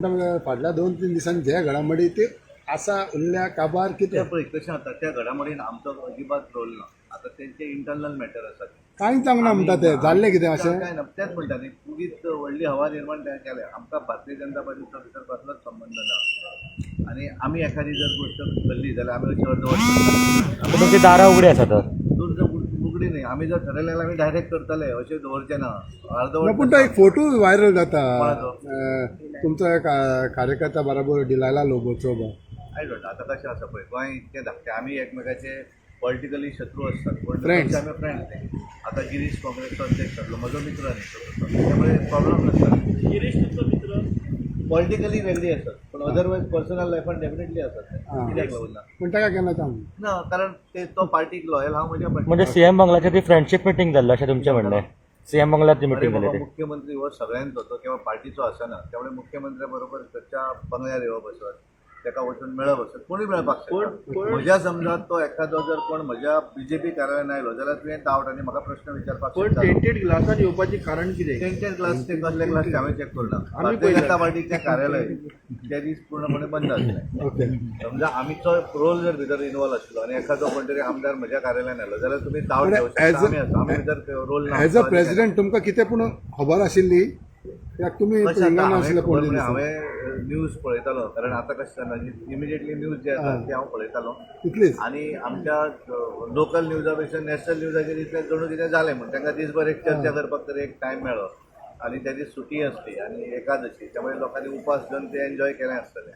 फाटल्या 2-3 दिसांनी जे घडामोडी ते आसा उरल्या काबार कितें पळय कशें जाता त्या घडामोडीन आमचो अजिबात रोल ना. आता तेंचे इंटरनल मॅटर आसात. कांयच जावंक ना म्हणटा ते जाल्लें कितें अशें काय ना तेच म्हणटा न्ही उगीच व्हडली हवा निर्माण केल्या. आमकां भारतीय जनता पार्टीचो भितर कसलोच संबंध ना आणि आमी एखादी जर गोष्ट धरली जाल्यार आमी अशी अर्दवट आता तुमची दारां उगडी आसा तर उगडी न्ही. आमी जर ठरयलें जाल्यार आमी डायरेक्ट करतले अशें दवरचें ना. अर्दवट पूण तो एक फोटो व्हायरल जाता कोणाचो? तुमचो एक कार्यकर्ता बरोबर डिलायला लोबोचो आय डोंट नो आतां कशें आसा पळय गोंय इतकें धाकटें आमी एकमेकाचे पॉलिटिकली शत्रू असतात पण Friends. आमी फ्रेंड्स. आता गिरीश काँग्रेसचो अध्यक्ष जातलो म्हजो मित्र न्ही तो. त्यामुळे प्रॉब्लेम नसता. गिरीश तुमचो मित्र पॉलिटिकली वेगळी असतात पण अदरवायज पर्सनल लायफान डेफिनेटली असतात. कित्याक लागून ना पूण ताका केन्ना सांग ना कारण ते तो पार्टीक लॉयल हांव म्हज्या पार्टीक म्हणजे सीएम बंगलाची ती फ्रेंडशिप मिटींग जाल्ली अशें तुमचें म्हणणें. सीएम बंगलाची अरे मिटींग बाबा जाली ती. मुख्यमंत्री हो सगळ्यांचो तो केवळ पार्टीचो आसना. त्यामुळे मुख्यमंत्र्या बरोबर त्याच्या बंगल्यार येवप असत ताका वचून मेळप असत कोणी मेळपाक शकता. म्हज्या समजात तो एखादो जर कोण म्हज्या बीजेपी कार्यालयान आयलो जाल्यार तुवें डावट आनी म्हाका प्रश्न विचारपाक पण शकता. टेंटेड ग्लासान येवपाचें कारण कितें? टेंटेड ग्लास ते कसले ग्लास ते हांवें चॅक करना. भारतीय जनता पार्टीचें कार्यालय त्या दीस पूर्णपणे बंद आसलें. ओके समजा आमचो रोल जर भितर इन्वॉल्व आसलो आनी एखादो कोण तरी आमदार म्हज्या कार्यालयान आयलो जाल्यार तुमी डावट पण घेवं शकता. as a- आमी आसा आमी भितर रोल ना. एज अ प्रेसिडेंट तुमकां कितें पूण खबर आशिल्ली कित्याक तुमी कशें हिंगा जाता, नासले हांवें खबर पणजे म्हळ्यार दिसा. हांवें न्यूज पळयतालो कारण आतां कशें जाता इमिजिएटली न्यूज जे आसा ते हांव पळयतालो तितलीच आनी आमच्या लोकल न्यूजा पेक्षा नॅशनल न्यूजाचेर इतलें जणू कितें जालें म्हण तांकां दिसभर एक चर्चा करपाक तरी एक टायम मेळ्ळो आनी त्या दीस सुटी आसली आनी एकादशी त्यामुळे लोकांनी उपास घेवन ते एन्जॉय केलें आसतलें.